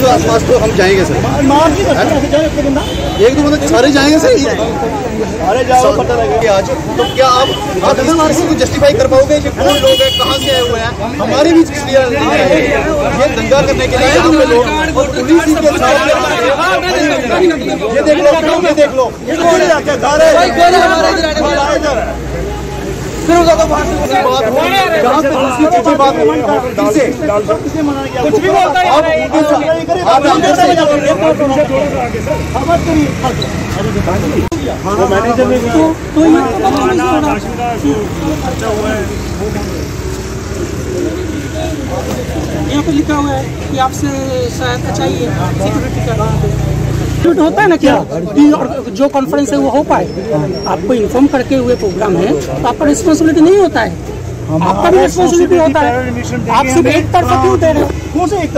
आसपास तो हम जाएंगे सर, एक दो मतलब सारे जाएंगे सर, अरे जाओ पता लगेगा आज। तो क्या आप किसी को जस्टिफाई कर पाओगे कि कौन लोग हैं, कहाँ से आए हुए हैं? हमारे बीच क्लियर नहीं है ये दंगा करने के लिए यहाँ पे लोग, और पुलिस के साथ ये देख लो, ये देख लो, फिर उसका तो बात कुछ भी बोलता है यहाँ पे लिखा हुआ है कि आपसे सहायता चाहिए सिक्योरिटी का। होता है ना क्या और जो कॉन्फ्रेंस है वो हो पाए, आपको इन्फॉर्म करके हुए प्रोग्राम है तो आपका रिस्पॉन्सिबिलिटी नहीं होता है, आपका भी रिस्पॉन्सिबिलिटी होता है। आप सिर्फ एक तरफा क्यों दे रहे हो?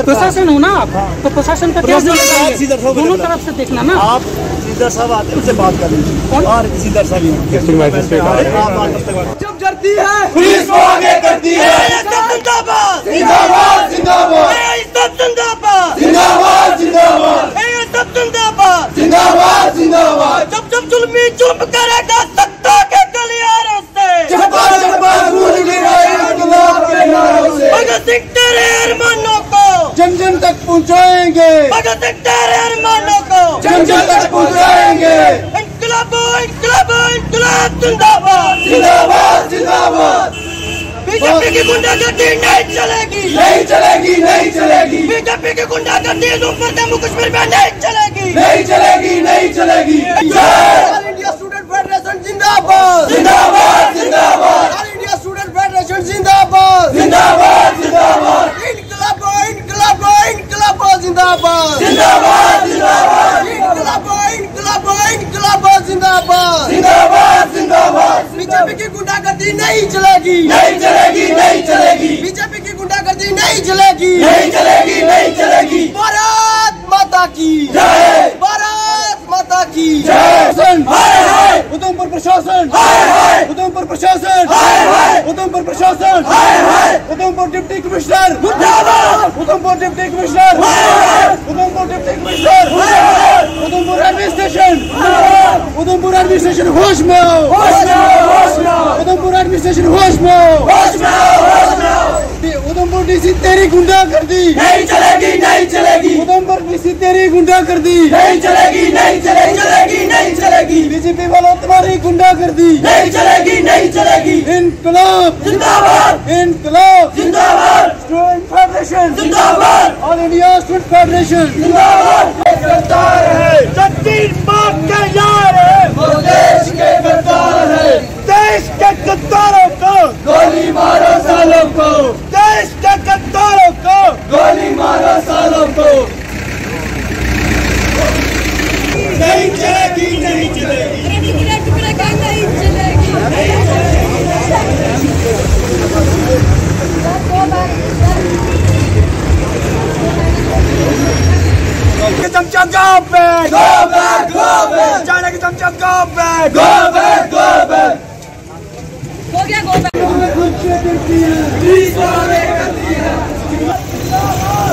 प्रशासन हो ना आप, तो प्रशासन का क्या दोनों तरफ से देखना ना। आप सीधर साहब आते हैं उनसे बात कर लीजिए, और सीधर साहब जब डरती है पुलिस को आगे करती है, जिंदाबाद जिंदाबाद जिंदाबाद जिंदाबाद जिंदाबाद जिंदाबाद जिंदाबाद जिंदाबाद। जब जब जुल्मी चुप करेगा सत्ता के गलियारों से, भगत सिंह तेरे अरमानों को जन जन तक पहुँचाएंगे, भगत सिंह तेरे अरमानों को जन जन तक पहुँचाएंगे। इनकलाब इनकलाब इनकलाब जिंदाबाद जिंदाबाद जिंदाबाद। बीजेपी की गुंडागर्दी नहीं चलेगी, नहीं चलेगी, नहीं चलेगी। बीजेपी की गुंडागर्दी ऊपर जम्मू कश्मीर में नहीं चलेगी, नहीं चलेगी, नहीं चलेगी। ऑल इंडिया स्टूडेंट फेडरेशन जिंदाबाद जिंदाबाद जिंदाबाद। ऑल इंडिया स्टूडेंट फेडरेशन जिंदाबाद जिंदाबाद जिंदाबाद। इनकलाब इनकलाब इनकलाब जिंदाबाद जिंदाबाद जिंदाबाद। इनकलाब इनकलाब इनकलाब जिंदाबाद जिंदाबाद जिंदाबाद। बीजेपी की गुंडागर्दी नहीं चलेगी, नहीं चलेगी, नहीं चलेगी। बीजेपी की गुंडागर्दी नहीं चलेगी, नहीं चलेगी, नहीं चलेगी। भारत माता की जय, भारत माता की जय। उधमपुर प्रशासन, उधमपुर प्रशासन, उधमपुर प्रशासन, Udhampur deputy commissioner, Udhampur deputy commissioner, Udhampur deputy commissioner, Udhampur administration, Udhampur administration होश में आओ, उधमपुर एडमिनिस्ट्रेशन होश में आओ। उधमपुर डीसी तेरी गुंडागर्दी नहीं चलेगी, नहीं चलेगी। उधमपुर डीसी तेरी गुंडागर्दी नहीं चलेगी, नहीं चलेगी, नहीं चलेगी। बीजेपी वालों तुम्हारी गुंडागर्दी नहीं चलेगी, नहीं चलेगी। इनकलाब जिंदाबाद, इनकलाब जिंदाबाद। स्टूडेंट फेडरेशन जिंदाबाद, ऑल इंडिया स्टूडेंट फेडरेशन जिंदाबाद। गद्दार है जगदीश बाग के यार है, वो देश के गद्दार है। देश के गद्दारों को गोली मारो सालों को, देश के गद्दारों को गोली मारो सालों को। नहीं चलेगी, नहीं चलेगी, नहीं चलेगी। चमचा go back, go back, go back. China की चमचा go back, go back, go back. हो गया गो बैक।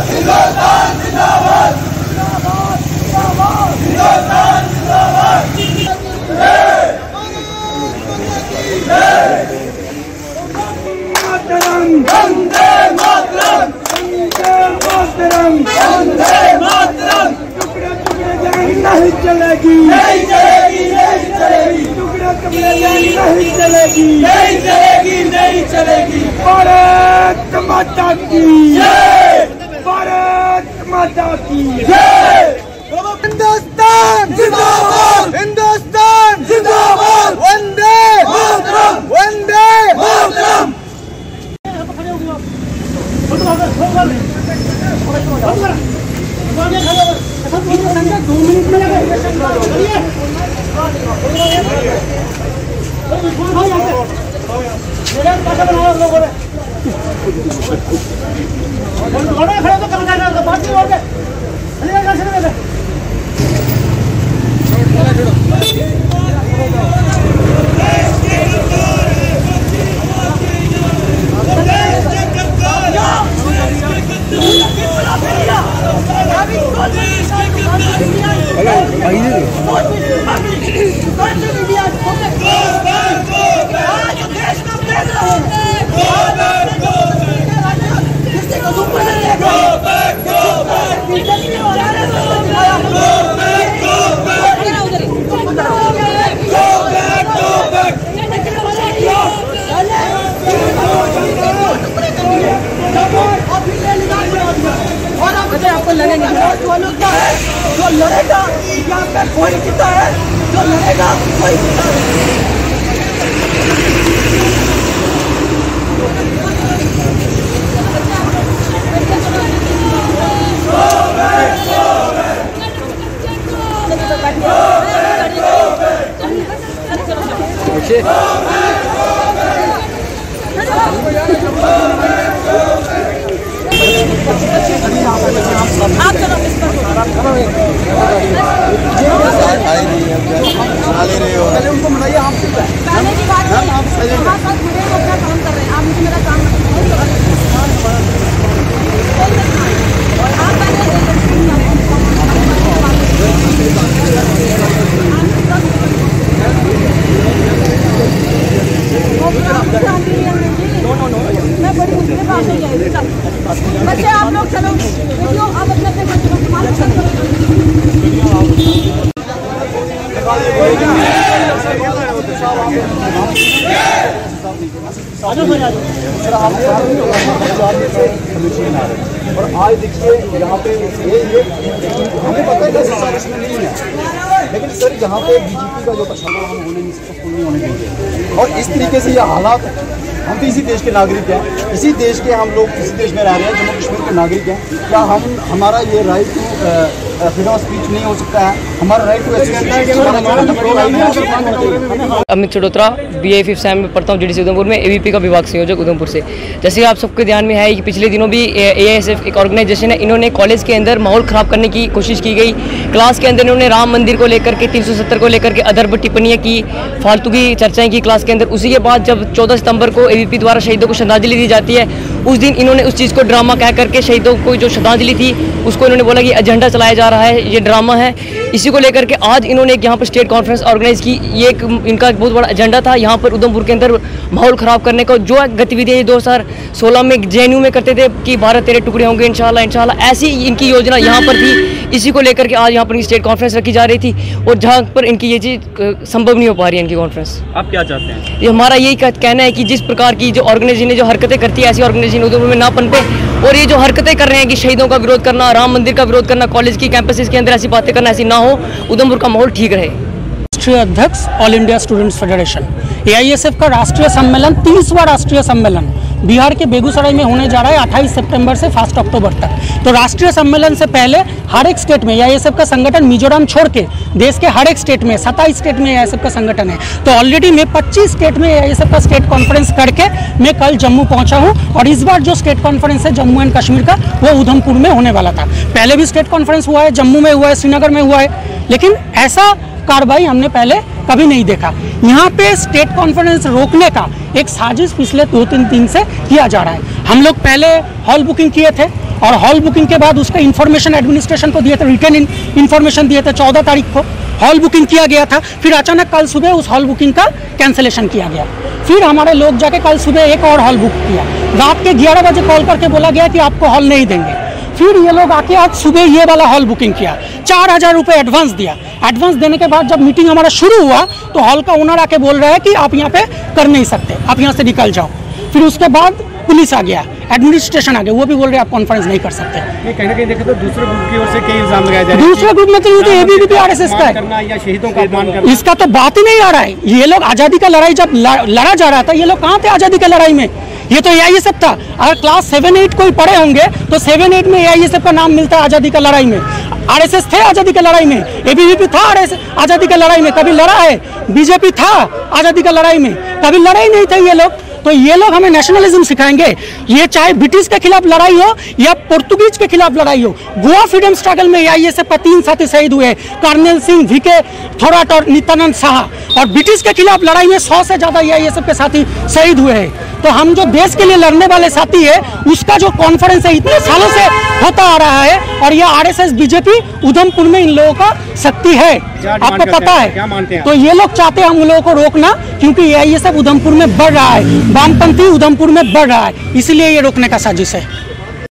हिंदुस्तान जिंदाबाद, जिंदाबाद, हिंदुस्तान जिंदाबाद। वंदे मातरम, वंदे मातरम, वंदे मातरम। टुकड़े टुकड़े जान नहीं चलेगी, नहीं चलेगी, नहीं चलेगी। टुकड़े टुकड़े जान नहीं चलेगी, नहीं चलेगी, नहीं चलेगी। भारत माता की जय, भारत माता की जय। हिंदुस्तान जिंदाबाद, हिंदुस्तान जिंदाबाद। वंदे मातरम, वंदे मातरम। कोई जीता है, जो लड़ेगा कोई जीता है। आप चलो ले रहे हो, पहले उनको मनाइए। आप पहले की बात है, आप अपना काम कर रहे हैं, आप मुझे मेरा काम मैं बड़ी मुश्किल से पास हो जाएगी। बच्चे आप लोग चलो वीडियो, आप अपने अपने बच्चों को और आज देखिए यहाँ पे ये हमें पता है कि इसमें नहीं है, लेकिन सर यहाँ पे बीजेपी का जो प्रशासन हम होने नहीं सकते, नहीं होने देंगे। और इस तरीके से ये हालात, हम तो इसी देश के नागरिक हैं, इसी देश के हम लोग इसी देश में रह रहे हैं, जम्मू कश्मीर के नागरिक हैं। क्या हमारा ये right to freedom of speech नहीं हो सकता है? हमारा right to Amit Chadotra BA 5th sem में पढ़ता हूँ, GDC उधमपुर में, AVP का विभाग संयोजक उधमपुर से। जैसे आप सबके ध्यान में है कि पिछले दिनों भी AISF एक ऑर्गेनाइजेशन है, इन्होंने कॉलेज के अंदर माहौल ख़राब करने की कोशिश की गई। क्लास के अंदर इन्होंने राम मंदिर को लेकर के 370 को लेकर के अदर्भ टिप्पणियाँ की, फालतू की चर्चाएँ की क्लास के अंदर। उसी के बाद जब 14 सितंबर को AVP द्वारा शहीदों को श्रद्धांजलि दी जाती है, उस दिन इन्होंने उस चीज़ को ड्रामा कह करके शहीदों को जो श्रद्धांजलि थी उसको इन्होंने बोला कि एजेंडा चलाया जा रहा है, ये ड्रामा है। इसी को लेकर के आज इन्होंने एक यहाँ पर स्टेट कॉन्फ्रेंस ऑर्गेनाइज की। ये एक इनका बहुत बड़ा एजेंडा था यहाँ पर उधमपुर के अंदर माहौल ख़राब करने का। जो गतिविधियाँ 2016 में JNU में करते थे कि भारत तेरे टुकड़े होंगे इंशाल्लाह इंशाल्लाह, ऐसी इनकी योजना यहाँ पर थी। इसी को लेकर के आज यहाँ पर स्टेट कॉन्फ्रेंस रखी जा रही थी और जहाँ पर इनकी ये चीज़ संभव नहीं हो पा रही है इनकी कॉन्फ्रेंस। आप क्या चाहते हैं? ये हमारा यही कहना है कि जिस प्रकार की जो ऑर्गेनाइजेशन जो हरकतें करती है, ऐसी ऑर्गेनाइजेशन उधमपुर में ना पनपे। और ये जो हरकतें कर रहे हैं कि शहीदों का विरोध करना, राम मंदिर का विरोध करना, कॉलेज की कैंपसेस के अंदर ऐसी बातें करना, ऐसी ना हो, उधमपुर का माहौल ठीक रहे। राष्ट्रीय अध्यक्ष all India students federation AISF का राष्ट्रीय सम्मेलन 30वां राष्ट्रीय सम्मेलन बिहार के बेगूसराय में होने जा रहा है 28 सितंबर से 1 अक्टूबर तक। तो राष्ट्रीय सम्मेलन से पहले हर एक स्टेट में AISF का संगठन मिजोरम छोड़ के देश के हर एक स्टेट में 27 स्टेट में AISF का संगठन है। तो ऑलरेडी मैं 25 स्टेट में AISF का स्टेट कॉन्फ्रेंस करके मैं कल जम्मू पहुंचा हूं और इस बार जो स्टेट कॉन्फ्रेंस है जम्मू एंड कश्मीर का वो उधमपुर में होने वाला था। पहले भी स्टेट कॉन्फ्रेंस हुआ है, जम्मू में हुआ है, श्रीनगर में हुआ है, लेकिन ऐसा कार्रवाई हमने पहले कभी नहीं देखा। यहाँ पे स्टेट कॉन्फ्रेंस रोकने का एक साजिश पिछले 2-3 दिन से किया जा रहा है। हम लोग पहले हॉल बुकिंग किए थे और हॉल बुकिंग के बाद उसका इन्फॉर्मेशन एडमिनिस्ट्रेशन को दिए थे, रिटर्न इन्फॉर्मेशन दिए थे 14 तारीख को हॉल बुकिंग किया गया था। फिर अचानक कल सुबह उस हॉल बुकिंग का कैंसिलेशन किया गया। फिर हमारे लोग जाके कल सुबह एक और हॉल बुक किया, रात के 11 बजे कॉल करके बोला गया कि आपको हॉल नहीं देंगे। फिर ये लोग आके आज सुबह ये वाला हॉल बुकिंग किया, 4000 रुपये एडवांस दिया। एडवांस देने के बाद जब मीटिंग हमारा शुरू हुआ तो हॉल का ओनर आके बोल रहा है कि आप यहाँ पे कर नहीं सकते, आप यहाँ से निकल जाओ। फिर उसके बाद पुलिस आ गया, एडमिनिस्ट्रेशन आ गया, वो भी बोल रहे हैं आप कॉन्फ्रेंस नहीं कर सकते। कहीं ना कहीं देखें तो दूसरे ग्रुप की ओर से कई इल्जाम लगाए जा रहे हैं। दूसरे ग्रुप में तो ये ABVP RSS का है या शहीदों का अपमान करना, इसका तो बात ही नहीं आ रहा है। ये लोग आज़ादी का लड़ाई जब लड़ा जा रहा था, ये लोग कहाँ थे आज़ादी का लड़ाई में? ये तो AISF था। अगर क्लास 7-8 कोई पढ़े होंगे तो 7-8 में AISF का नाम मिलता है आज़ादी का लड़ाई में। RSS थे आज़ादी का लड़ाई में, ABVP था आज़ादी का लड़ाई में, कभी लड़ा है। BJP था आज़ादी का लड़ाई में, कभी लड़ा ही नहीं थे ये लोग। तो ये लोग हमें नेशनलिज्म सिखाएंगे। ये चाहे ब्रिटिश के खिलाफ लड़ाई हो या पुर्तगीज के खिलाफ लड़ाई हो। गोवा फ्रीडम स्ट्रगल में AISF का 3 साथी शहीद हुए, कर्नल सिंह, VK थोराट और नित्यानंद शाह। और ब्रिटिश के खिलाफ लड़ाई में 100 से ज़्यादा AISF के साथी शहीद हुए हैं। तो हम जो देश के लिए लड़ने वाले साथी है, उसका जो कॉन्फ्रेंस है इतने सालों से होता आ रहा है और ये RSS BJP उधमपुर में इन लोगों का शक्ति है, आपको पता है। तो ये लोग चाहते हैं हम लोगों को रोकना, क्योंकि AISF उधमपुर में बढ़ रहा है, वामपंथी उधमपुर में बढ़ रहा है, इसलिए ये रोकने का साजिश है।